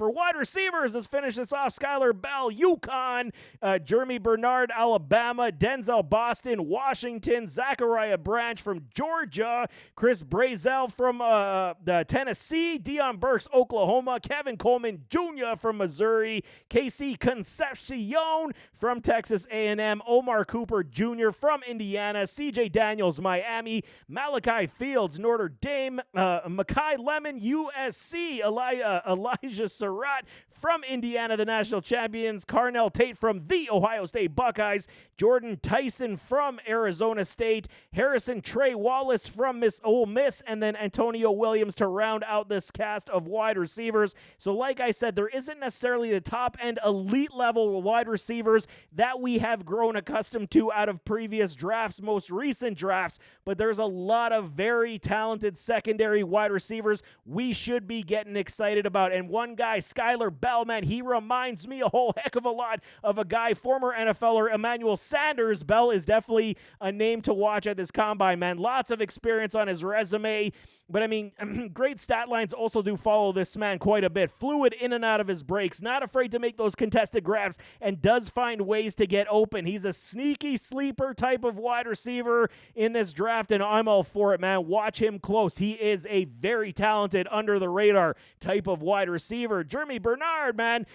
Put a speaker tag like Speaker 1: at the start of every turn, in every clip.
Speaker 1: For wide receivers, let's finish this off. Skylar Bell, UConn. Jeremy Bernard, Alabama. Denzel Boston, Washington. Zachariah Branch from Georgia. Chris Brazel from Tennessee. Deion Burks, Oklahoma. Kevin Coleman Jr. from Missouri. Casey Concepcion from Texas A&M. Omar Cooper Jr. from Indiana. CJ Daniels, Miami. Malachi Fields, Notre Dame. Makai Lemon, USC. Elijah Surratt from Indiana, the national champions. Carnell Tate from the Ohio State Buckeyes. Jordan Tyson from Arizona State. Harrison Trey Wallace from Ole Miss. And then Antonio Williams to round out this cast of wide receivers. So like I said, there isn't necessarily the top-end elite level wide receivers that we have grown accustomed to out of previous drafts, most recent drafts, but there's a lot of very talented secondary wide receivers we should be getting excited about. And one guy, Skylar Bell, man, he reminds me a whole heck of a lot of a guy, former NFLer Emmanuel Sanders. Bell is definitely a name to watch at this combine, man. Lots of experience on his resume, but I mean, great stat lines also do follow this man quite a bit. Fluid in and out of his breaks, not afraid to make those contested grabs, and does find ways to get open. He's a sneaky sleeper type of wide receiver in this draft, and I'm all for it, man. Watch him close. He is a very talented, under-the-radar type of wide receiver. Jeremy Bernard, man,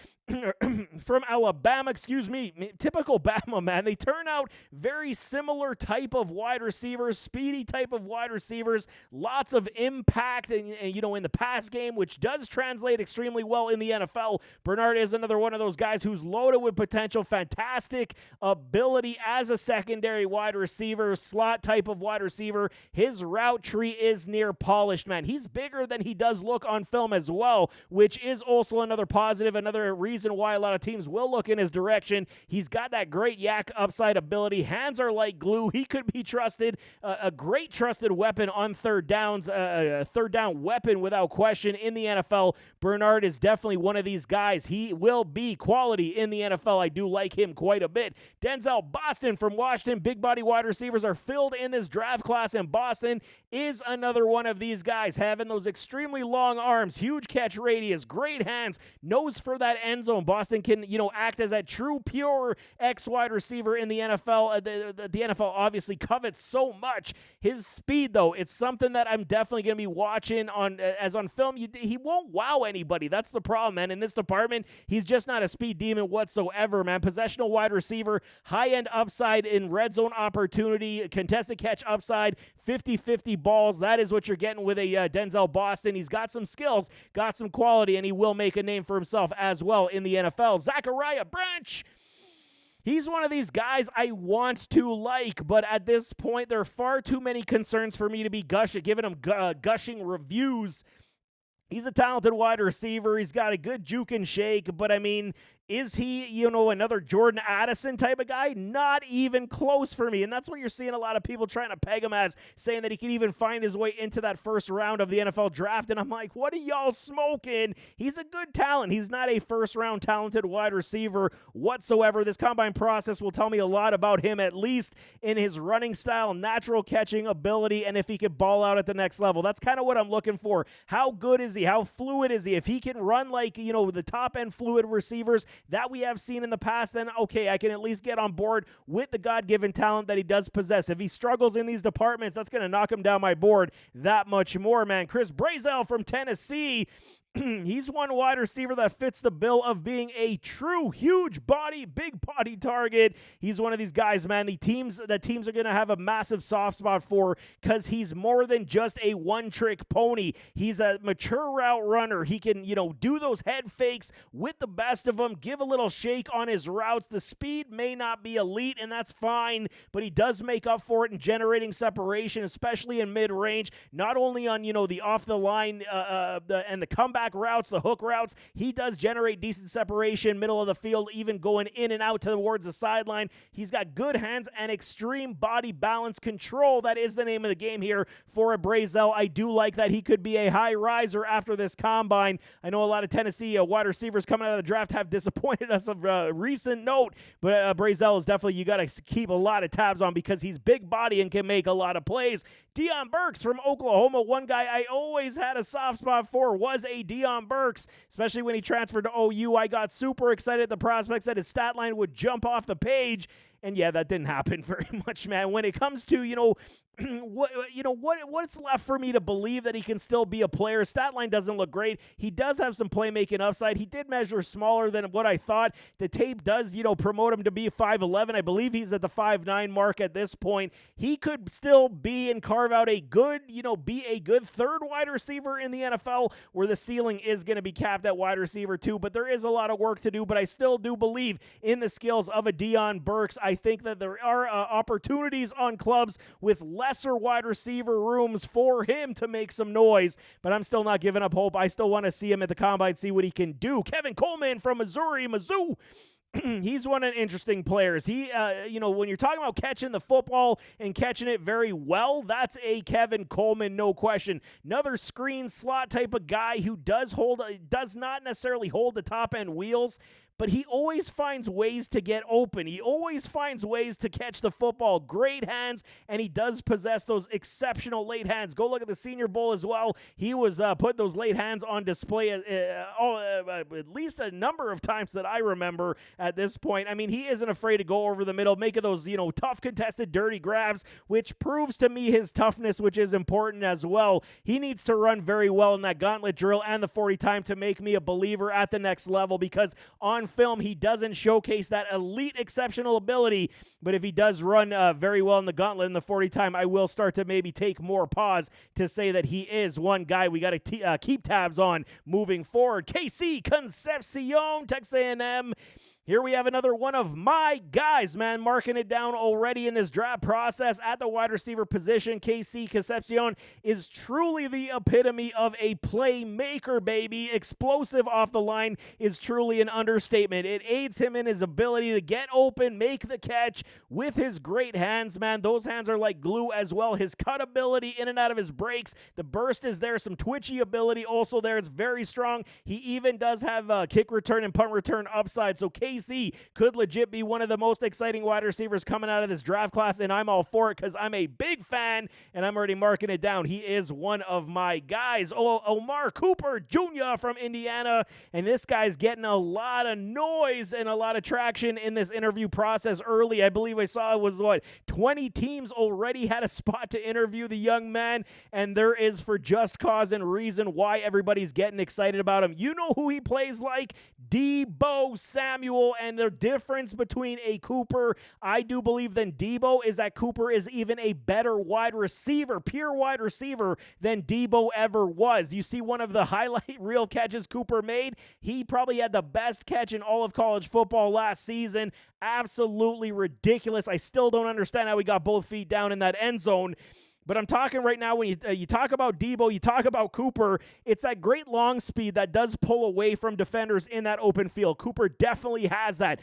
Speaker 1: from Alabama, typical Bama, man. They turn out very similar type of wide receivers, speedy type of wide receivers, lots of impact and in the pass game, which does translate extremely well in the NFL. Bernard is another one of those guys who's loaded with potential, fantastic ability as a secondary wide receiver, slot type of wide receiver. His route tree is near polished, man. He's bigger than he does look on film as well, which is also another positive, another reason why a lot of teams will look in his direction. He's got that great yak upside ability. Hands are like glue. He could be trusted, a great trusted weapon on third downs, a third down weapon without question in the NFL. Bernard is definitely one of these guys. He will be quality in the NFL. I do like him quite a bit. Denzel Boston from Washington. Big body wide receivers are filled in this draft class, and Boston is another one of these guys, having those extremely long arms, huge catch radius, great hands, nose for that end zone. Boston can, act as that true, pure X wide receiver in the NFL. The NFL obviously covets so much. His speed, though, it's something that I'm definitely going to be watching on film. He won't wow anybody. That's the problem, man. In this department, he's just not a speed demon whatsoever, man. Possessional wide receiver, high-end upside in red zone opportunity, contested catch upside, 50-50 balls. That is what you're getting with a Denzel Boston. He's got some skills, got some quality, and he will make a name for himself as well in the NFL. Zachariah Branch, he's one of these guys I want to like, but at this point, there are far too many concerns for me to be giving him gushing reviews. He's a talented wide receiver. He's got a good juke and shake, but I mean, is he, another Jordan Addison type of guy? Not even close for me. And that's what you're seeing a lot of people trying to peg him as, saying that he can even find his way into that first round of the NFL draft. And I'm like, what are y'all smoking? He's a good talent. He's not a first-round talented wide receiver whatsoever. This combine process will tell me a lot about him, at least in his running style, natural catching ability, and if he could ball out at the next level. That's kind of what I'm looking for. How good is he? How fluid is he? If he can run like, the top-end fluid receivers that we have seen in the past, then okay, I can at least get on board with the God-given talent that he does possess. If he struggles in these departments, that's going to knock him down my board that much more, man. Chris Brazel from Tennessee. He's one wide receiver that fits the bill of being a true huge body, big body target. He's one of these guys, man, the teams are going to have a massive soft spot for, because he's more than just a one-trick pony. He's a mature route runner. He can, do those head fakes with the best of them, give a little shake on his routes. The speed may not be elite, and that's fine, but he does make up for it in generating separation, especially in mid-range, not only on, the off-the-line and the comeback routes, the hook routes. He does generate decent separation, middle of the field, even going in and out towards the sideline. He's got good hands and extreme body balance control. That is the name of the game here for a Brazel. I do like that he could be a high riser after this combine. I know a lot of Tennessee wide receivers coming out of the draft have disappointed us of recent note, but Brazel is definitely, you got to keep a lot of tabs on, because he's big body and can make a lot of plays. Deion Burks from Oklahoma, one guy I always had a soft spot for was a Deion Burks, especially when he transferred to OU. I got super excited at the prospects that his stat line would jump off the page. And yeah, that didn't happen very much, man. When it comes to, what's left for me to believe that he can still be a player? Stat line doesn't look great. He does have some playmaking upside. He did measure smaller than what I thought. The tape does, promote him to be 5'11". I believe he's at the 5'9" mark at this point. He could still be and carve out a good, be a good third wide receiver in the NFL, where the ceiling is going to be capped at wide receiver too. But there is a lot of work to do. But I still do believe in the skills of a Deion Burks. I think that there are opportunities on clubs with lesser wide receiver rooms for him to make some noise, but I'm still not giving up hope. I still want to see him at the combine, see what he can do. Kevin Coleman from Missouri, Mizzou. He's one of the interesting players. He, when you're talking about catching the football and catching it very well, that's a Kevin Coleman, no question. Another screen slot type of guy who does not necessarily hold the top end wheels, but he always finds ways to get open. He always finds ways to catch the football. Great hands, and he does possess those exceptional late hands. Go look at the Senior Bowl as well. He was put those late hands on display at least a number of times that I remember at this point. I mean, he isn't afraid to go over the middle, making those, tough contested dirty grabs, which proves to me his toughness, which is important as well. He needs to run very well in that gauntlet drill and the 40 time to make me a believer at the next level, because on film he doesn't showcase that elite exceptional ability, but if he does run very well in the gauntlet in the 40 time, I will start to maybe take more pause to say that he is one guy we got to keep tabs on moving forward. KC Concepcion, Texas A&M. Here we have another one of my guys, man, marking it down already in this draft process at the wide receiver position. KC Concepcion is truly the epitome of a playmaker, baby. Explosive off the line is truly an understatement. It aids him in his ability to get open, make the catch with his great hands, man. Those hands are like glue as well. His cut ability in and out of his breaks. The burst is there. Some twitchy ability also there. It's very strong. He even does have kick return and punt return upside. So KC could legit be one of the most exciting wide receivers coming out of this draft class, and I'm all for it because I'm a big fan, and I'm already marking it down. He is one of my guys. Omar Cooper Jr. from Indiana, and this guy's getting a lot of noise and a lot of traction in this interview process early. I believe I saw it was, 20 teams already had a spot to interview the young man, and there is for just cause and reason why everybody's getting excited about him. You know who he plays like? Deebo Samuel. And the difference between a Cooper, I do believe, than Deebo is that Cooper is even a better wide receiver, pure wide receiver, than Deebo ever was. You see one of the highlight reel catches Cooper made? He probably had the best catch in all of college football last season. Absolutely ridiculous. I still don't understand how he got both feet down in that end zone. But I'm talking right now, when you talk about Deebo, you talk about Cooper, it's that great long speed that does pull away from defenders in that open field. Cooper definitely has that.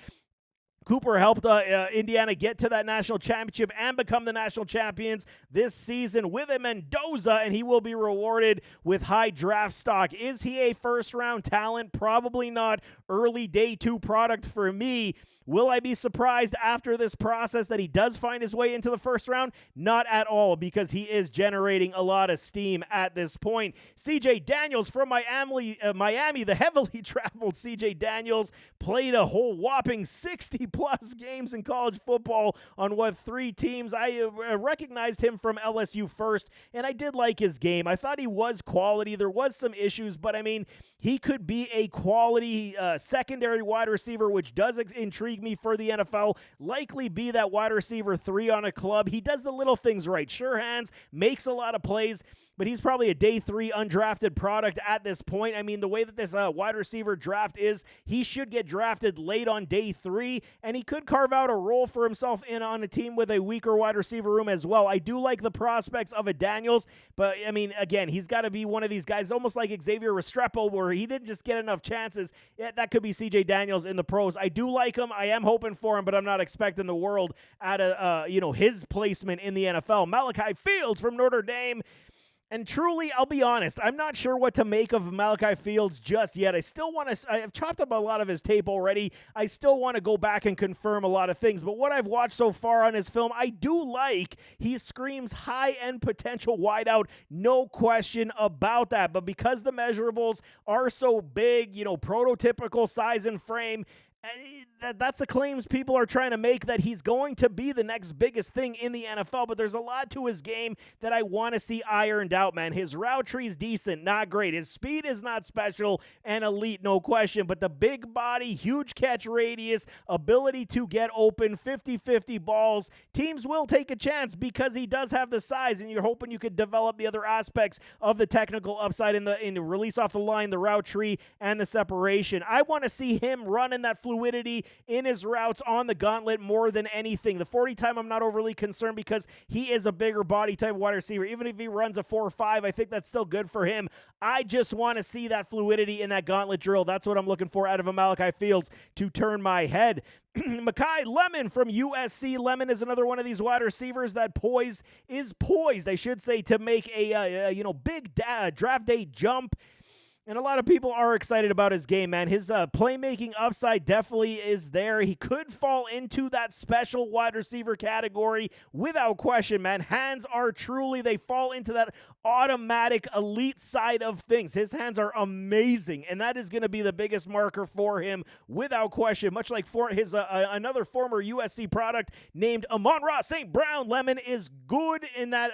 Speaker 1: Cooper helped Indiana get to that national championship and become the national champions this season with a Mendoza, and he will be rewarded with high draft stock. Is he a first-round talent? Probably not. Early day 2 product for me. Will I be surprised after this process that he does find his way into the first round? Not at all, because he is generating a lot of steam at this point. CJ Daniels from Miami, the heavily traveled CJ Daniels, played a whole whopping 60-plus games in college football on 3 teams. I recognized him from LSU first, and I did like his game. I thought he was quality. There was some issues, but I mean, he could be a quality secondary wide receiver, which does intrigue me for the NFL. Likely be that wide receiver 3 on a club. He does the little things right. Sure hands, makes a lot of plays, but he's probably a day 3 undrafted product at this point. I mean, the way that this wide receiver draft is, he should get drafted late on day 3, and he could carve out a role for himself in on a team with a weaker wide receiver room as well. I do like the prospects of a Daniels, but I mean, again, he's got to be one of these guys, almost like Xavier Restrepo, where he didn't just get enough chances. Yeah, that could be CJ Daniels in the pros. I do like him. I am hoping for him, but I'm not expecting the world out of his placement in the NFL. Malachi Fields from Notre Dame. And truly, I'll be honest, I'm not sure what to make of Malachi Fields just yet. I've chopped up a lot of his tape already. I still want to go back and confirm a lot of things. But what I've watched so far on his film, I do like. He screams high-end potential wideout, no question about that. But because the measurables are so big, prototypical size and frame, that's the claims people are trying to make, that he's going to be the next biggest thing in the NFL, but there's a lot to his game that I want to see ironed out, man. His route tree's decent, not great. His speed is not special and elite, no question, but the big body, huge catch radius, ability to get open, 50-50 balls, teams will take a chance because he does have the size, and you're hoping you could develop the other aspects of the technical upside in the release off the line, the route tree, and the separation. I want to see him run in that fluidity in his routes on the gauntlet more than anything. The 40 time, I'm not overly concerned because he is a bigger body type wide receiver. Even if he runs a 4.5, I think that's still good for him. I just want to see that fluidity in that gauntlet drill. That's what I'm looking for out of a Malachi Fields to turn my head. Makai Lemon from USC. Lemon is another one of these wide receivers that is poised, I should say, to make a big draft day jump. And a lot of people are excited about his game, man. His playmaking upside definitely is there. He could fall into that special wide receiver category without question, man. Hands are they fall into that automatic elite side of things. His hands are amazing, and that is going to be the biggest marker for him without question. Much like for his another former USC product named Amon-Ra St. Brown, Lemon is good in that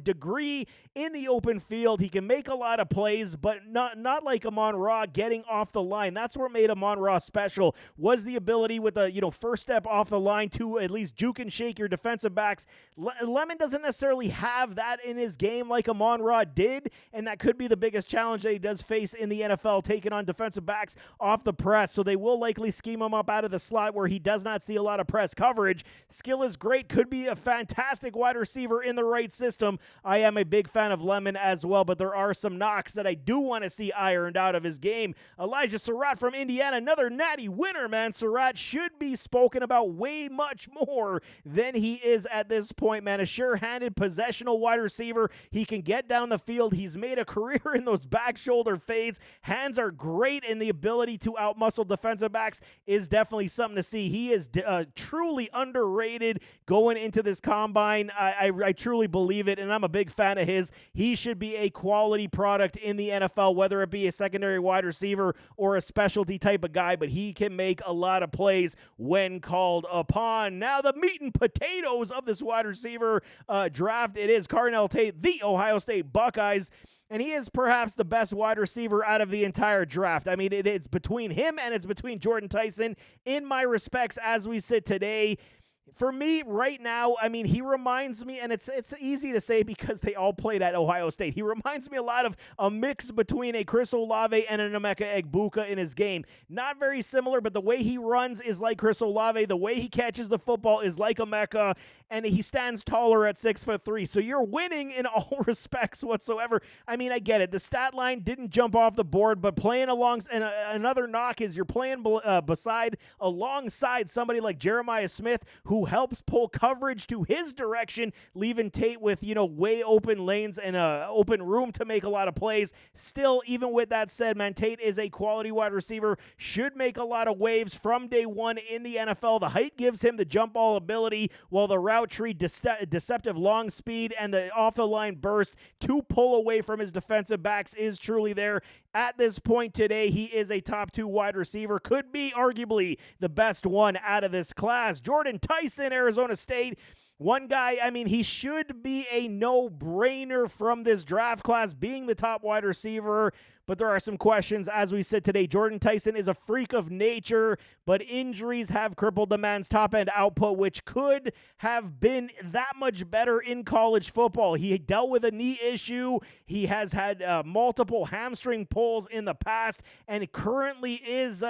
Speaker 1: degree in the open field. He can make a lot of plays, but not like Amon-Ra getting off the line. That's what made Amon-Ra special, was the ability with the first step off the line to at least juke and shake your defensive backs. Lemon doesn't necessarily have that in his game like Amon-Ra did, and that could be the biggest challenge that he does face in the NFL, taking on defensive backs off the press. So they will likely scheme him up out of the slot where he does not see a lot of press coverage. Skill is great, could be a fantastic wide receiver in the right system. I am a big fan of Lemon as well, but there are some knocks that I do want to see ironed out of his game. Elijah Surratt from Indiana, another natty winner, man. Surratt should be spoken about way much more than he is at this point, man. A sure-handed possessional wide receiver. He can get down the field. He's made a career in those back shoulder fades. Hands are great, and the ability to outmuscle defensive backs is definitely something to see. He is truly underrated going into this combine. I truly believe it, and I'm a big fan of his. He should be a quality product in the NFL, whether it be a secondary wide receiver or a specialty type of guy, but he can make a lot of plays when called upon. Now, the meat and potatoes of this wide receiver draft, it is Carnell Tate, the Ohio State Buckeyes. And he is perhaps the best wide receiver out of the entire draft. I mean, it's between him and it's between Jordan Tyson in my respects as we sit today. For me, right now, I mean, he reminds me, and it's easy to say because they all played at Ohio State. He reminds me a lot of a mix between a Chris Olave and a Emeka Egbuka in his game. Not very similar, but the way he runs is like Chris Olave. The way he catches the football is like Emeka, and he stands taller at 6'3". So you're winning in all respects whatsoever. I mean, I get it. The stat line didn't jump off the board, but playing and another knock is you're playing alongside somebody like Jeremiah Smith, who helps pull coverage to his direction, leaving Tate with, way open lanes and open room to make a lot of plays. Still, even with that said, man, Tate is a quality wide receiver, should make a lot of waves from day one in the NFL. The height gives him the jump ball ability, while the route tree, deceptive long speed, and the off-the-line burst to pull away from his defensive backs is truly there. At this point today, he is a top 2 wide receiver, could be arguably the best one out of this class. Jordan Tyson, Arizona State. One guy, I mean, he should be a no-brainer from this draft class, being the top wide receiver, but there are some questions as we sit today. Jordan Tyson is a freak of nature, but injuries have crippled the man's top-end output, which could have been that much better in college football. He dealt with a knee issue. He has had multiple hamstring pulls in the past, and currently is,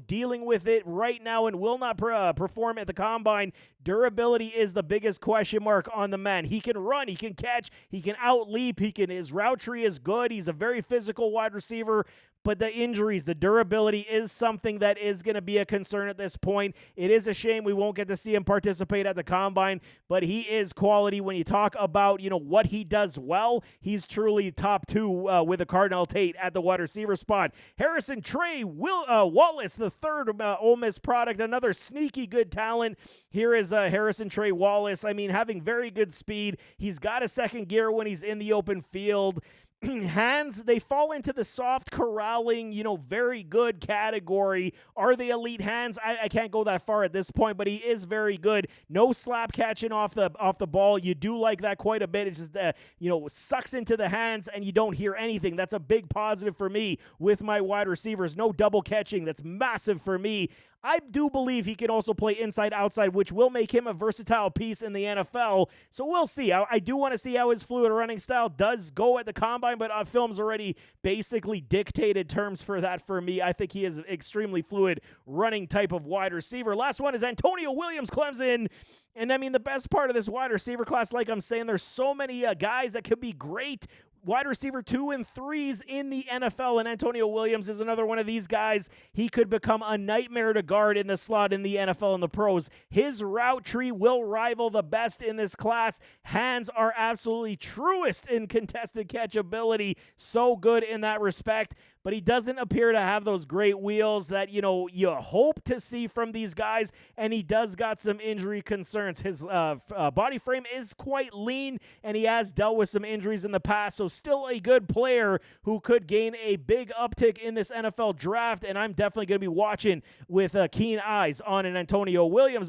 Speaker 1: dealing with it right now and will not perform at the combine. Durability is the biggest question mark on the man. He can run, he can catch, he can out-leap, his route tree is good. He's a very physical wide receiver, but the injuries, the durability is something that is going to be a concern at this point. It is a shame we won't get to see him participate at the Combine, but he is quality. When you talk about, what he does well, he's truly top two with the Cardinal Tate at the wide receiver spot. Harrison Trey Wallace, the third Ole Miss product, another sneaky good talent. Here is Harrison Trey Wallace. I mean, having very good speed. He's got a second gear when he's in the open field. Hands, they fall into the soft corralling, very good category. Are they elite hands? I can't go that far at this point, but he is very good. No slap catching off the ball. You do like that quite a bit. It just, sucks into the hands and you don't hear anything. That's a big positive for me with my wide receivers. No double catching. That's massive for me. I do believe he can also play inside-outside, which will make him a versatile piece in the NFL. So we'll see. I do want to see how his fluid running style does go at the Combine, but film's already basically dictated terms for that for me. I think he is an extremely fluid running type of wide receiver. Last one is Antonio Williams, Clemson. And I mean, the best part of this wide receiver class, like I'm saying, there's so many guys that could be great wide receiver 2 and 3s in the NFL, and Antonio Williams is another one of these guys. He could become a nightmare to guard in the slot in the NFL and the pros. His route tree will rival the best in this class. Hands are absolutely truest in contested catchability. So good in that respect. But he doesn't appear to have those great wheels that, you hope to see from these guys, and he does got some injury concerns. His body frame is quite lean, and he has dealt with some injuries in the past, so still a good player who could gain a big uptick in this NFL draft, and I'm definitely going to be watching with keen eyes on an Antonio Williams.